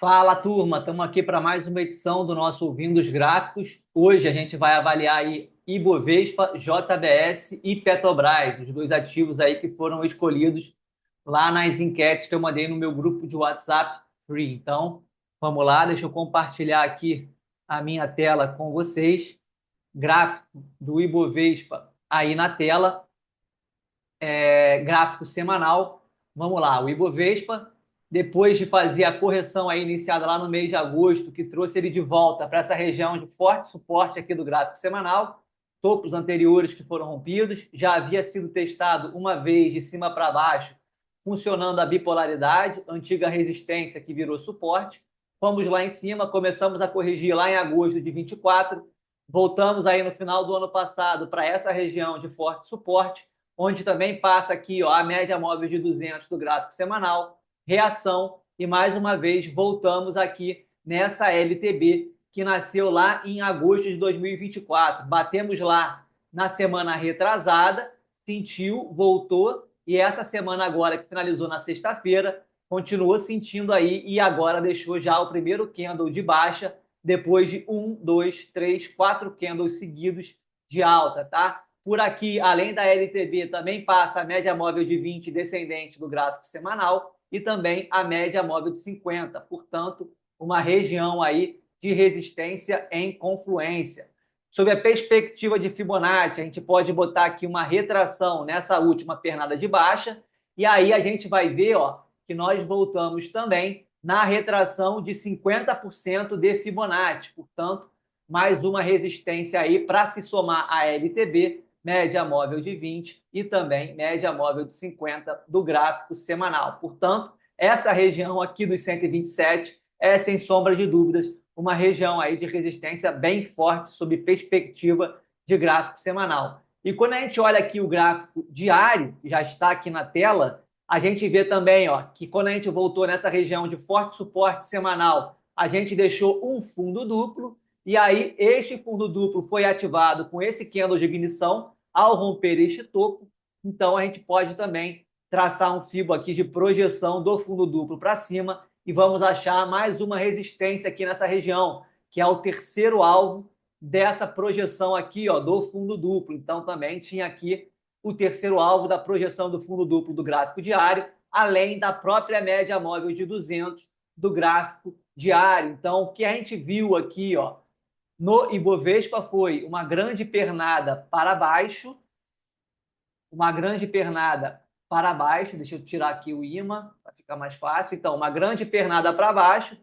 Fala, turma, estamos aqui para mais uma edição do nosso Ouvindo os Gráficos. Hoje a gente vai avaliar aí Ibovespa, JBS e Petrobras, os dois ativos aí que foram escolhidos lá nas enquetes que eu mandei no meu grupo de WhatsApp Free. Então, vamos lá, deixa eu compartilhar aqui a minha tela com vocês. Gráfico do Ibovespa aí na tela, gráfico semanal. Vamos lá, o Ibovespa, depois de fazer a correção aí iniciada lá no mês de agosto, que trouxe ele de volta para essa região de forte suporte aqui do gráfico semanal, topos anteriores que foram rompidos, já havia sido testado uma vez de cima para baixo, funcionando a bipolaridade, antiga resistência que virou suporte. Fomos lá em cima, começamos a corrigir lá em agosto de 24, voltamos aí no final do ano passado para essa região de forte suporte, onde também passa aqui ó, a média móvel de 200 do gráfico semanal, reação, e mais uma vez voltamos aqui nessa LTB que nasceu lá em agosto de 2024. Batemos lá na semana retrasada, sentiu, voltou, e essa semana agora que finalizou na sexta-feira, continuou sentindo aí e agora deixou já o primeiro candle de baixa, depois de 4 candles seguidos de alta, tá? Por aqui, além da LTB, também passa a média móvel de 20 descendente do gráfico semanal e também a média móvel de 50. Portanto, uma região aí de resistência em confluência. Sob a perspectiva de Fibonacci, a gente pode botar aqui uma retração nessa última pernada de baixa e aí a gente vai ver ó, que nós voltamos também na retração de 50% de Fibonacci. Portanto, mais uma resistência aí para se somar a LTB, média móvel de 20 e também média móvel de 50 do gráfico semanal. Portanto, essa região aqui dos 127 é, sem sombra de dúvidas, uma região aí de resistência bem forte sob perspectiva de gráfico semanal. E quando a gente olha aqui o gráfico diário, que já está aqui na tela, a gente vê também ó, que quando a gente voltou nessa região de forte suporte semanal, a gente deixou um fundo duplo, e aí este fundo duplo foi ativado com esse candle de ignição ao romper este topo. Então a gente pode também traçar um fibo aqui de projeção do fundo duplo para cima e vamos achar mais uma resistência aqui nessa região, que é o terceiro alvo dessa projeção aqui ó, do fundo duplo. Então também tinha aqui o terceiro alvo da projeção do fundo duplo do gráfico diário, além da própria média móvel de 200 do gráfico diário. Então, o que a gente viu aqui ó, no Ibovespa foi uma grande pernada para baixo, deixa eu tirar aqui o imã para ficar mais fácil. Então, uma grande pernada para baixo,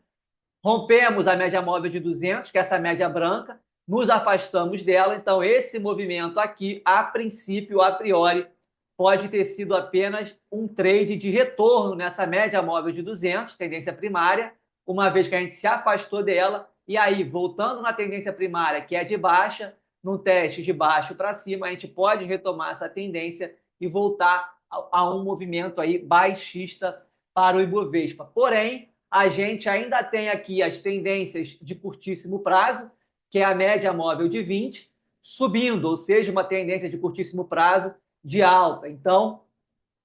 rompemos a média móvel de 200, que é essa média branca, nos afastamos dela. Então, esse movimento aqui, a princípio, a priori, pode ter sido apenas um trade de retorno nessa média móvel de 200, tendência primária, uma vez que a gente se afastou dela, e aí, voltando na tendência primária, que é de baixa, num teste de baixo para cima, a gente pode retomar essa tendência e voltar a um movimento aí baixista para o Ibovespa. Porém, a gente ainda tem aqui as tendências de curtíssimo prazo, que é a média móvel de 20, subindo, ou seja, uma tendência de curtíssimo prazo de alta. Então,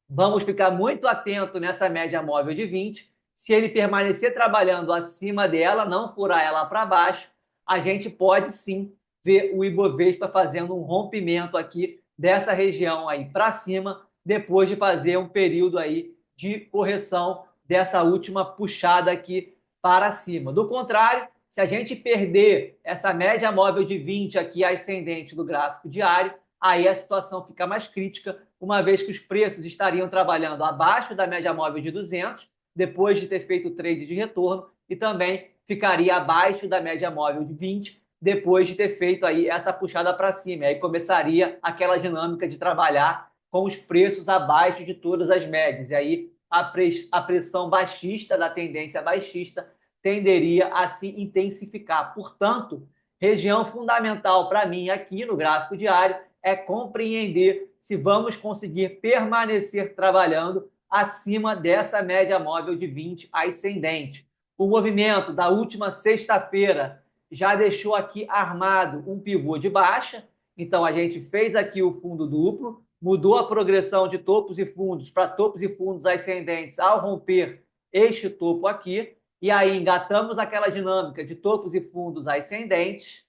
vamos ficar muito atento nessa média móvel de 20. Se ele permanecer trabalhando acima dela, não furar ela para baixo, a gente pode sim ver o Ibovespa fazendo um rompimento aqui dessa região aí para cima, depois de fazer um período aí de correção dessa última puxada aqui para cima. Do contrário, se a gente perder essa média móvel de 20 aqui ascendente do gráfico diário, aí a situação fica mais crítica, uma vez que os preços estariam trabalhando abaixo da média móvel de 200, depois de ter feito o trade de retorno, e também ficaria abaixo da média móvel de 20, depois de ter feito aí essa puxada para cima. Aí começaria aquela dinâmica de trabalhar com os preços abaixo de todas as médias. E aí a pressão baixista da tendência baixista tenderia a se intensificar. Portanto, região fundamental para mim aqui no gráfico diário é compreender se vamos conseguir permanecer trabalhando acima dessa média móvel de 20 ascendente. O movimento da última sexta-feira já deixou aqui armado um pivô de baixa, então a gente fez aqui o fundo duplo, mudou a progressão de topos e fundos para topos e fundos ascendentes ao romper este topo aqui, e aí engatamos aquela dinâmica de topos e fundos ascendentes.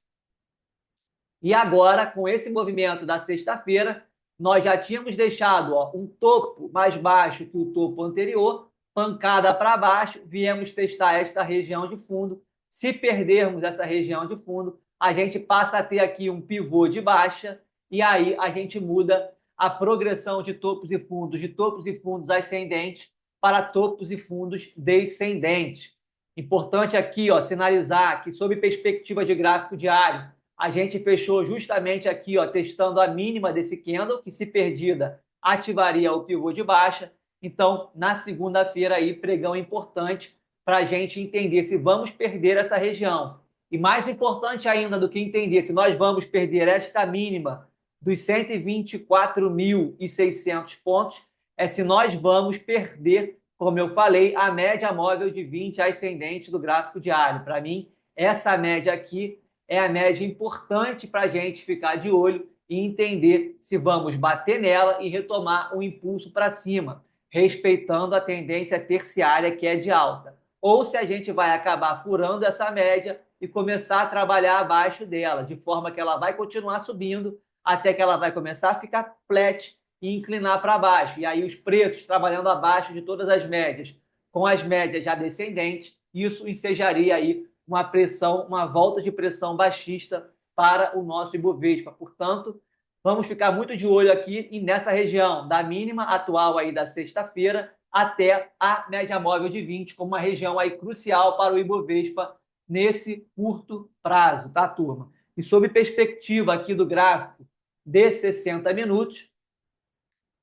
E agora, com esse movimento da sexta-feira, nós já tínhamos deixado um topo mais baixo que o topo anterior, pancada para baixo, viemos testar esta região de fundo. Se perdermos essa região de fundo, a gente passa a ter aqui um pivô de baixa, e aí a gente muda a progressão de topos e fundos ascendentes para topos e fundos descendentes. Importante aqui, sinalizar que, sob perspectiva de gráfico diário, a gente fechou justamente aqui, testando a mínima desse candle, que, se perdida, ativaria o pivô de baixa. Então, na segunda-feira, aí, pregão importante para a gente entender se vamos perder essa região. E mais importante ainda do que entender se nós vamos perder esta mínima dos 124.600 pontos, é se nós vamos perder, como eu falei, a média móvel de 20 ascendente do gráfico diário. Para mim, essa média aqui é a média importante para a gente ficar de olho e entender se vamos bater nela e retomar um impulso para cima, respeitando a tendência terciária, que é de alta. Ou se a gente vai acabar furando essa média e começar a trabalhar abaixo dela, de forma que ela vai continuar subindo até que ela vai começar a ficar flat e inclinar para baixo. E aí os preços trabalhando abaixo de todas as médias, com as médias já descendentes, isso ensejaria aí uma pressão, uma volta de pressão baixista para o nosso Ibovespa. Portanto, vamos ficar muito de olho aqui nessa região da mínima atual aí da sexta-feira até a média móvel de 20, como uma região aí crucial para o Ibovespa nesse curto prazo, tá, turma? E sob perspectiva aqui do gráfico de 60 minutos,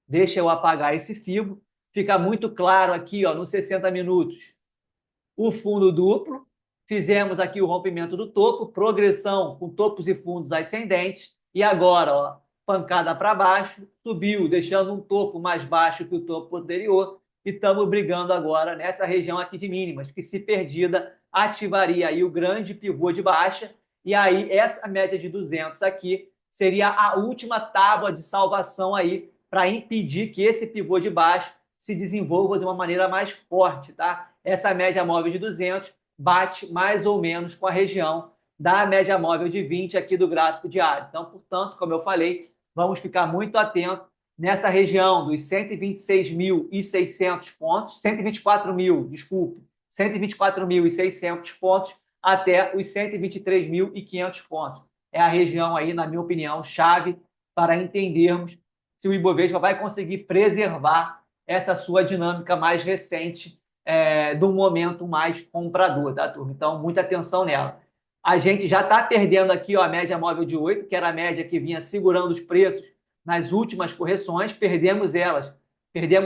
deixa eu apagar esse fibo, fica muito claro aqui, nos 60 minutos, o fundo duplo. Fizemos aqui o rompimento do topo, progressão com topos e fundos ascendentes, e agora, pancada para baixo, subiu, deixando um topo mais baixo que o topo anterior, e estamos brigando agora nessa região aqui de mínimas, que, se perdida, ativaria aí o grande pivô de baixa, e aí essa média de 200 aqui seria a última tábua de salvação aí para impedir que esse pivô de baixo se desenvolva de uma maneira mais forte, tá? Essa média móvel de 200 bate mais ou menos com a região da média móvel de 20 aqui do gráfico diário. Então, portanto, como eu falei, vamos ficar muito atento nessa região dos 126.600 pontos, 124.000, desculpe, 124.600 pontos até os 123.500 pontos. É a região aí, na minha opinião, chave para entendermos se o Ibovespa vai conseguir preservar essa sua dinâmica mais recente do momento mais comprador, tá, turma? Então, muita atenção nela. A gente já está perdendo aqui a média móvel de 8, que era a média que vinha segurando os preços nas últimas correções, perdemos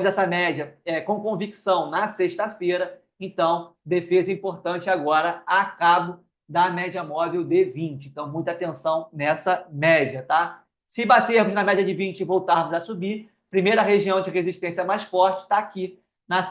essa média com convicção na sexta-feira. Então, defesa importante agora a cabo da média móvel de 20. Então, muita atenção nessa média, tá? Se batermos na média de 20 e voltarmos a subir, primeira região de resistência mais forte está aqui,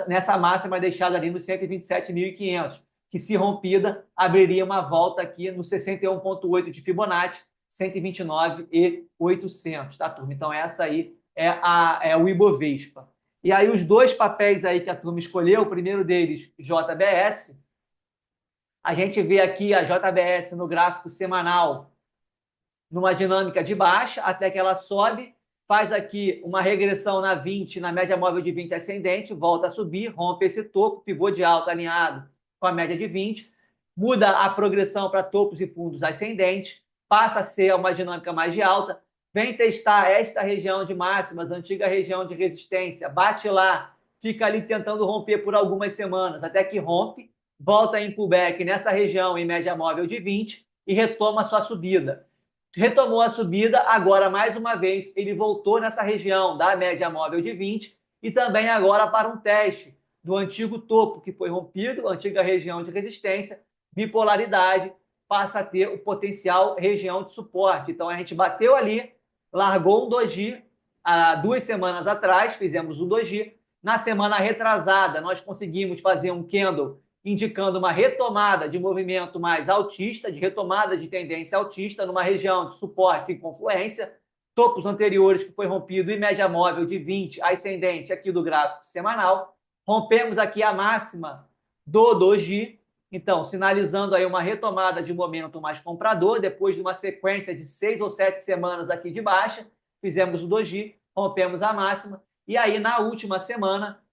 nessa máxima deixada ali nos 127.500, que, se rompida, abriria uma volta aqui no 61,8 de Fibonacci, 129.800, tá, turma? Então, essa aí é o Ibovespa. E aí, os dois papéis aí que a turma escolheu, o primeiro deles, JBS, a gente vê aqui a JBS no gráfico semanal numa dinâmica de baixa, até que ela sobe, faz aqui uma regressão na 20, na média móvel de 20 ascendente, volta a subir, rompe esse topo, pivô de alta alinhado com a média de 20, muda a progressão para topos e fundos ascendentes, passa a ser uma dinâmica mais de alta, vem testar esta região de máximas, antiga região de resistência, bate lá, fica ali tentando romper por algumas semanas, até que rompe, volta em pullback nessa região em média móvel de 20 e retoma a sua subida. Retomou a subida, agora, mais uma vez, ele voltou nessa região da média móvel de 20 e também agora para um teste do antigo topo que foi rompido, antiga região de resistência, bipolaridade, passa a ter o potencial região de suporte. Então, a gente bateu ali, largou um doji há 2 semanas atrás, fizemos um doji. Na semana retrasada, nós conseguimos fazer um candle indicando uma retomada de movimento mais altista, de retomada de tendência altista numa região de suporte e confluência, topos anteriores que foi rompido e média móvel de 20 ascendente aqui do gráfico semanal. Rompemos aqui a máxima do doji Então, sinalizando aí uma retomada de momento mais comprador, depois de uma sequência de 6 ou 7 semanas aqui de baixa, fizemos o doji, rompemos a máxima, e aí na última semana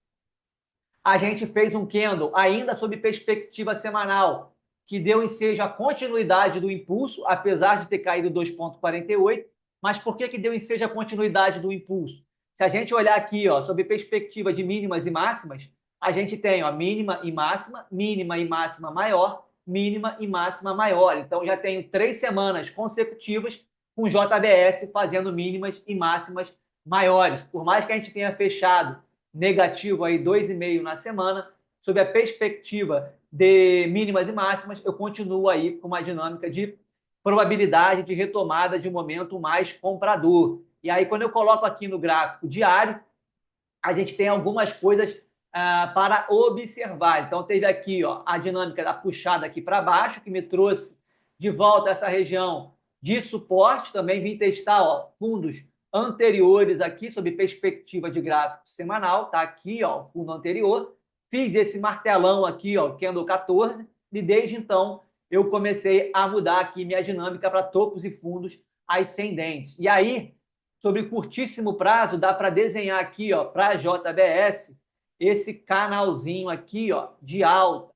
a gente fez um candle ainda sob perspectiva semanal, que deu ensejo a continuidade do impulso, apesar de ter caído 2,48. Mas por que deu ensejo a continuidade do impulso? Se a gente olhar aqui, ó, sob perspectiva de mínimas e máximas, a gente tem ó, mínima e máxima maior, mínima e máxima maior. Então já tenho 3 semanas consecutivas com JBS fazendo mínimas e máximas maiores. Por mais que a gente tenha fechado negativo aí 2,5 na semana, sob a perspectiva de mínimas e máximas, eu continuo aí com uma dinâmica de probabilidade de retomada de um momento mais comprador. E aí, quando eu coloco aqui no gráfico diário, a gente tem algumas coisas para observar. Então, teve aqui ó, a dinâmica da puxada aqui para baixo, que me trouxe de volta essa região de suporte. Também vim testar ó, fundos anteriores aqui, sob perspectiva de gráfico semanal. Tá aqui ó, o fundo anterior. Fiz esse martelão aqui, ó, candle 14, e desde então eu comecei a mudar aqui minha dinâmica para topos e fundos ascendentes. E aí, sobre curtíssimo prazo, dá para desenhar aqui, ó, para JBS, esse canalzinho aqui, ó, de alta.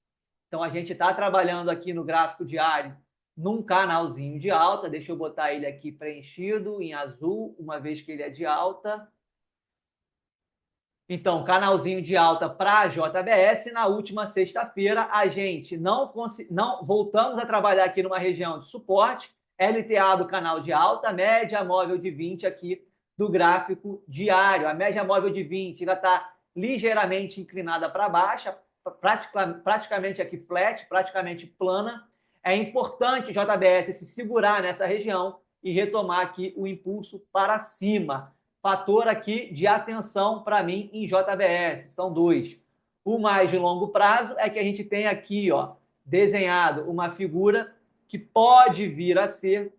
Então a gente está trabalhando aqui no gráfico diário num canalzinho de alta. Deixa eu botar ele aqui preenchido em azul, uma vez que ele é de alta. Então, canalzinho de alta para a JBS. Na última sexta-feira, a gente não voltamos a trabalhar aqui numa região de suporte, LTA do canal de alta, média móvel de 20 aqui do gráfico diário. A média móvel de 20 ainda está ligeiramente inclinada para baixa, praticamente aqui flat, praticamente plana. É importante JBS se segurar nessa região e retomar aqui o impulso para cima. Fator aqui de atenção para mim em JBS, são dois. O mais de longo prazo é que a gente tem aqui, ó, desenhado uma figura que pode vir a ser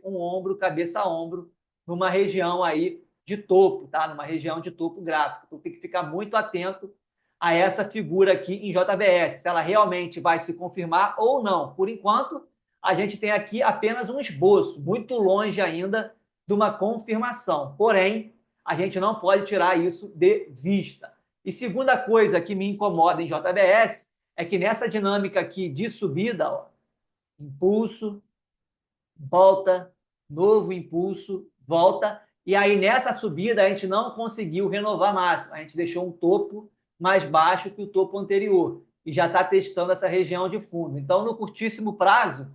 um ombro, cabeça a ombro, numa região aí de topo, tá? Numa região de topo gráfico. Então tem que ficar muito atento a essa figura aqui em JBS, se ela realmente vai se confirmar ou não. Por enquanto, a gente tem aqui apenas um esboço, muito longe ainda de uma confirmação. Porém, a gente não pode tirar isso de vista. E segunda coisa que me incomoda em JBS é que nessa dinâmica aqui de subida, ó, impulso, volta, novo impulso, volta, e aí nessa subida a gente não conseguiu renovar a máxima, a gente deixou um topo mais baixo que o topo anterior e já está testando essa região de fundo. Então, no curtíssimo prazo,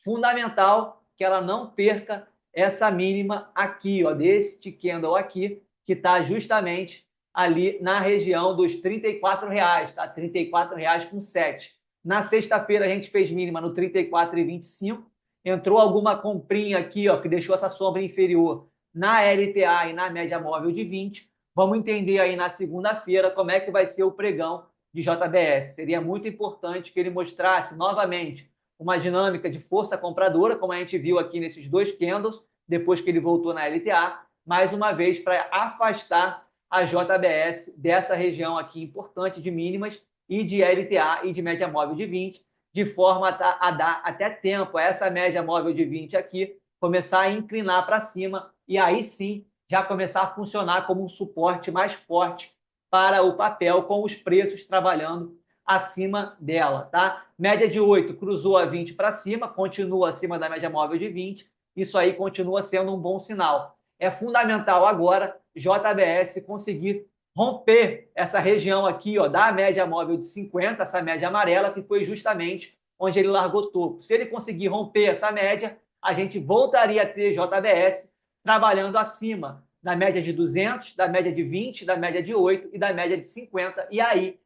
fundamental que ela não perca essa mínima aqui, ó, deste candle aqui, que está justamente ali na região dos R$34, tá? R$34,07. Na sexta-feira a gente fez mínima no 34,25. Entrou alguma comprinha aqui, ó, que deixou essa sombra inferior na LTA e na média móvel de 20. Vamos entender aí na segunda-feira como é que vai ser o pregão de JBS. Seria muito importante que ele mostrasse novamente uma dinâmica de força compradora, como a gente viu aqui nesses dois candles, depois que ele voltou na LTA, mais uma vez para afastar a JBS dessa região aqui importante de mínimas e de LTA e de média móvel de 20, de forma a dar até tempo a essa média móvel de 20 aqui começar a inclinar para cima e aí sim já começar a funcionar como um suporte mais forte para o papel, com os preços trabalhando acima dela, tá? Média de 8 cruzou a 20 para cima, continua acima da média móvel de 20, isso aí continua sendo um bom sinal. É fundamental agora JBS conseguir romper essa região aqui, ó, da média móvel de 50, essa média amarela, que foi justamente onde ele largou topo. Se ele conseguir romper essa média, a gente voltaria a ter JBS trabalhando acima da média de 200, da média de 20, da média de 8 e da média de 50, e aí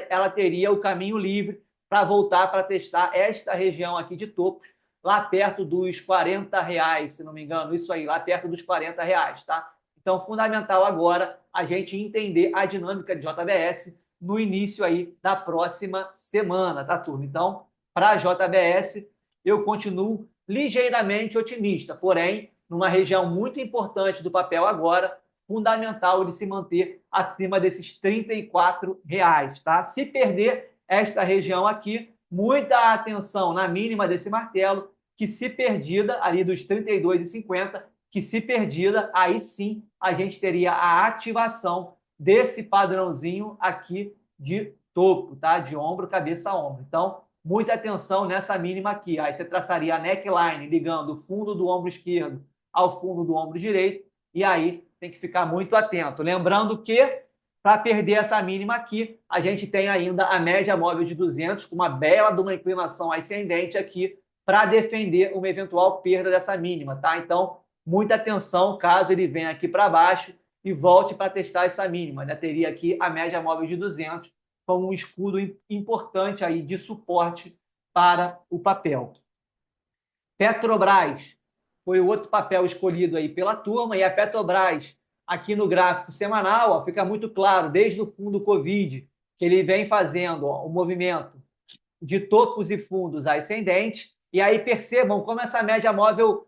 ela teria o caminho livre para voltar para testar esta região aqui de topos, lá perto dos R$40, se não me engano, isso aí, lá perto dos R$40, tá? Então, fundamental agora a gente entender a dinâmica de JBS no início aí da próxima semana, tá, turma? Então, para a JBS, eu continuo ligeiramente otimista, porém, numa região muito importante do papel agora, fundamental ele se manter acima desses R$34, tá? Se perder esta região aqui, muita atenção na mínima desse martelo, que se perdida, ali dos 32,50, que se perdida, aí sim a gente teria a ativação desse padrãozinho aqui de topo, tá? De ombro, cabeça a ombro. Então, muita atenção nessa mínima aqui. Aí você traçaria a neckline ligando o fundo do ombro esquerdo ao fundo do ombro direito, e aí tem que ficar muito atento. Lembrando que, para perder essa mínima aqui, a gente tem ainda a média móvel de 200, com uma bela de uma inclinação ascendente aqui, para defender uma eventual perda dessa mínima, tá? Então, muita atenção caso ele venha aqui para baixo e volte para testar essa mínima, né? Teria aqui a média móvel de 200 como um escudo importante aí de suporte para o papel. Petrobras foi o outro papel escolhido aí pela turma, e a Petrobras, aqui no gráfico semanal, ó, fica muito claro, desde o fundo Covid, que ele vem fazendo o movimento de topos e fundos ascendentes, e aí percebam como essa média móvel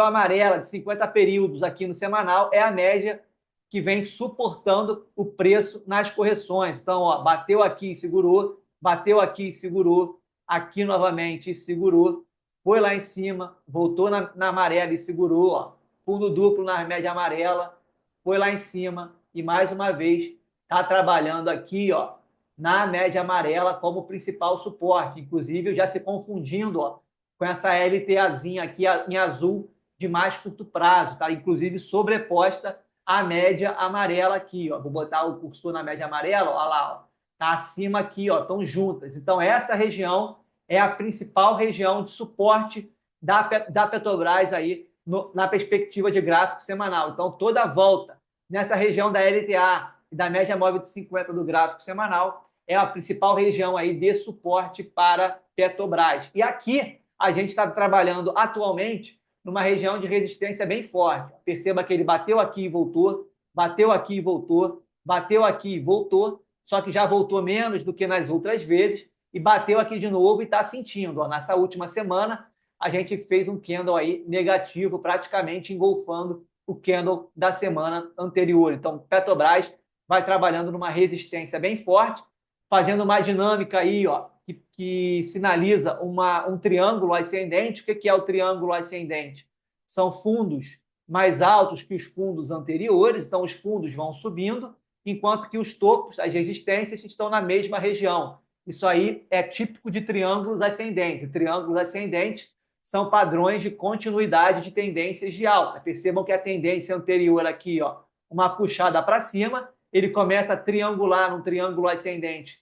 amarela de 50 períodos aqui no semanal é a média que vem suportando o preço nas correções. Então, ó, bateu aqui e segurou, bateu aqui e segurou, aqui novamente e segurou, foi lá em cima, voltou na amarela e segurou, ó, fundo duplo na média amarela, foi lá em cima e mais uma vez está trabalhando aqui, ó, na média amarela como principal suporte, inclusive já se confundindo, ó, com essa LTAzinha aqui em azul de mais curto prazo, tá? Inclusive sobreposta à média amarela aqui, ó. Vou botar o cursor na média amarela, ó lá, ó. Tá acima aqui, ó, estão juntas. Então essa região é a principal região de suporte da Petrobras aí na perspectiva de gráfico semanal. Então toda a volta nessa região da LTA e da média móvel de 50 do gráfico semanal é a principal região aí de suporte para Petrobras. E aqui a gente está trabalhando atualmente numa região de resistência bem forte. Perceba que ele bateu aqui e voltou, bateu aqui e voltou, bateu aqui e voltou, só que já voltou menos do que nas outras vezes, e bateu aqui de novo e está sentindo. Ó, nessa última semana, a gente fez um candle aí negativo, praticamente engolfando o candle da semana anterior. Então, Petrobras vai trabalhando numa resistência bem forte, fazendo uma dinâmica aí, ó, que sinaliza um triângulo ascendente. O que é o triângulo ascendente? São fundos mais altos que os fundos anteriores, então os fundos vão subindo, enquanto que os topos, as resistências, estão na mesma região. Isso aí é típico de triângulos ascendentes. Triângulos ascendentes são padrões de continuidade de tendências de alta. Percebam que a tendência anterior aqui, ó, uma puxada para cima, ele começa a triangular num triângulo ascendente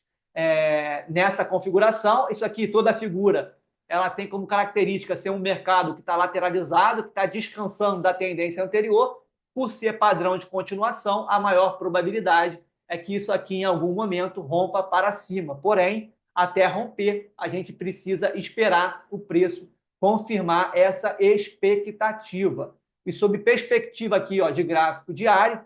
nessa configuração. Isso aqui, toda a figura, ela tem como característica ser um mercado que está lateralizado, que está descansando da tendência anterior. Por ser padrão de continuação, a maior probabilidade é que isso aqui, em algum momento, rompa para cima. Porém, até romper, a gente precisa esperar o preço confirmar essa expectativa. E sob perspectiva aqui, ó, de gráfico diário,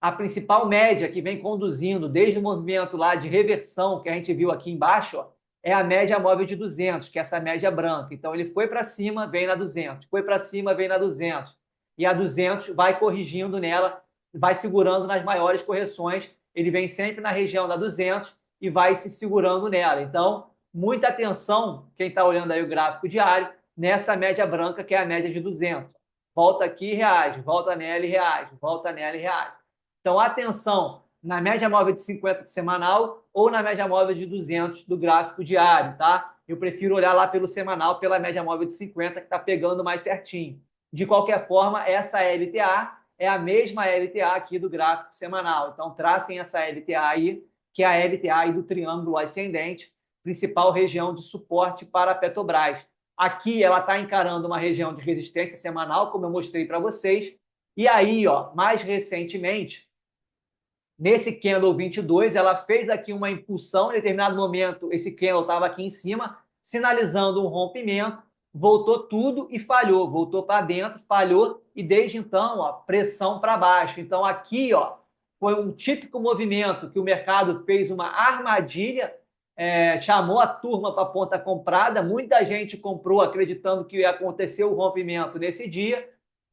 a principal média que vem conduzindo desde o movimento lá de reversão que a gente viu aqui embaixo, ó, é a média móvel de 200, que é essa média branca. Então, ele foi para cima, vem na 200. Foi para cima, vem na 200. E a 200 vai corrigindo nela, vai segurando nas maiores correções. Ele vem sempre na região da 200 e vai se segurando nela. Então, muita atenção, quem está olhando aí o gráfico diário, nessa média branca, que é a média de 200. Volta aqui e reage, volta nela e reage, volta nela e reage. Então, atenção na média móvel de 50 semanal ou na média móvel de 200 do gráfico diário, tá? Eu prefiro olhar lá pelo semanal, pela média móvel de 50, que está pegando mais certinho. De qualquer forma, essa LTA é a mesma LTA aqui do gráfico semanal. Então, tracem essa LTA aí, que é a LTA aí do triângulo ascendente, principal região de suporte para a Petrobras. Aqui ela está encarando uma região de resistência semanal, como eu mostrei para vocês. E aí, ó, mais recentemente, nesse candle 22, ela fez aqui uma impulsão. Em determinado momento, esse candle estava aqui em cima, sinalizando um rompimento, voltou tudo e falhou. Voltou para dentro, falhou, e desde então, ó, pressão para baixo. Então, aqui, ó, foi um típico movimento que o mercado fez uma armadilha, chamou a turma para a ponta comprada. Muita gente comprou acreditando que ia acontecer o rompimento nesse dia,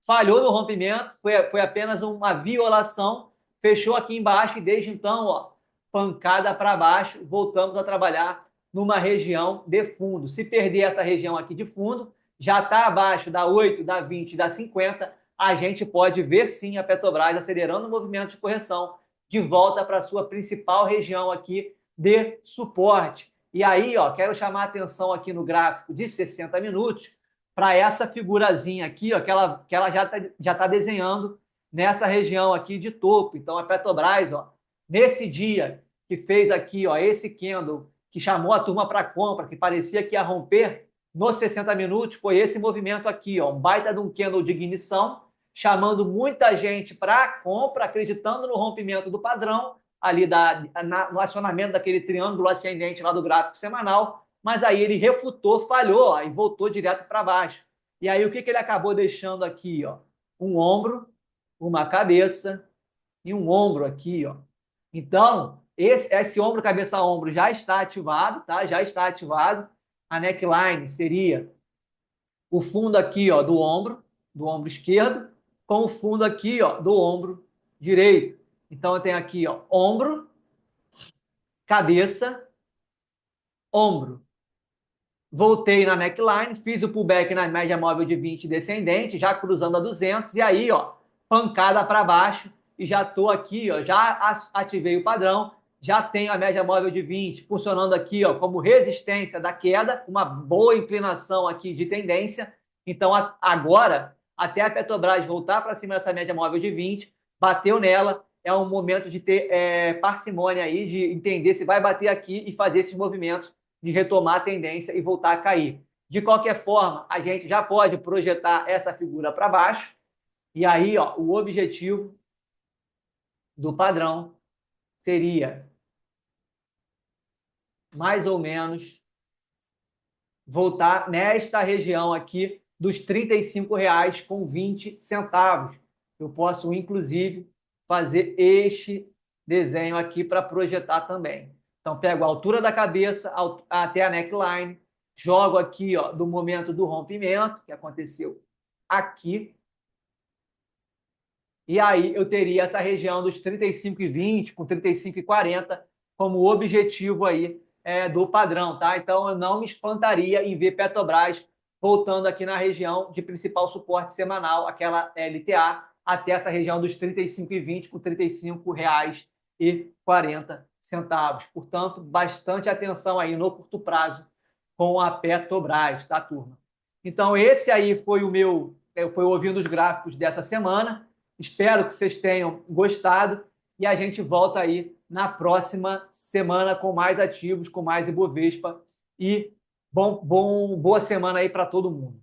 falhou no rompimento, foi apenas uma violação, fechou aqui embaixo e desde então, ó, pancada para baixo, voltamos a trabalhar numa região de fundo. Se perder essa região aqui de fundo, já está abaixo da 8, da 20, da 50, a gente pode ver sim a Petrobras acelerando o movimento de correção de volta para a sua principal região aqui de suporte. E aí, ó, quero chamar a atenção aqui no gráfico de 60 minutos para essa figurazinha aqui, ó, que ela já tá desenhando nessa região aqui de topo. Então, a Petrobras, ó, nesse dia que fez aqui, ó, esse candle que chamou a turma para compra, que parecia que ia romper, nos 60 minutos foi esse movimento aqui, ó, um baita de um candle de ignição, chamando muita gente para compra, acreditando no rompimento do padrão, ali no acionamento daquele triângulo ascendente lá do gráfico semanal, mas aí ele refutou, falhou ó, e voltou direto para baixo. E aí o que ele acabou deixando aqui? Ó? Um ombro, uma cabeça e um ombro aqui. Ó. Então, esse ombro, cabeça, ombro já está ativado, tá? Já está ativado. A neckline seria o fundo aqui ó, do ombro esquerdo, com o fundo aqui ó, do ombro direito. Então, eu tenho aqui ó, ombro, cabeça, ombro. Voltei na neckline, fiz o pullback na média móvel de 20 descendente, já cruzando a 200, e aí, ó, pancada para baixo, e já estou aqui, ó, já ativei o padrão, já tenho a média móvel de 20 funcionando aqui, ó, como resistência da queda, uma boa inclinação aqui de tendência. Então, agora, até a Petrobras voltar para cima dessa média móvel de 20, bateu nela, é um momento de ter parcimônia aí, de entender se vai bater aqui e fazer esses movimentos de retomar a tendência e voltar a cair. De qualquer forma, a gente já pode projetar essa figura para baixo, e aí ó, o objetivo do padrão seria mais ou menos voltar nesta região aqui dos R$ 35,20. Eu posso, inclusive, fazer este desenho aqui para projetar também. Então, pego a altura da cabeça até a neckline, jogo aqui ó, do momento do rompimento, que aconteceu aqui, e aí eu teria essa região dos 35,20 com 35,40 como objetivo aí do padrão, tá? Então, eu não me espantaria em ver Petrobras voltando aqui na região de principal suporte semanal, aquela LTA, até essa região dos 35,20 com R$ 35,40. Portanto, bastante atenção aí no curto prazo com a Petrobras, tá, turma? Então, esse aí foi foi ouvindo os gráficos dessa semana. Espero que vocês tenham gostado e a gente volta aí na próxima semana com mais ativos, com mais Ibovespa e boa semana aí para todo mundo.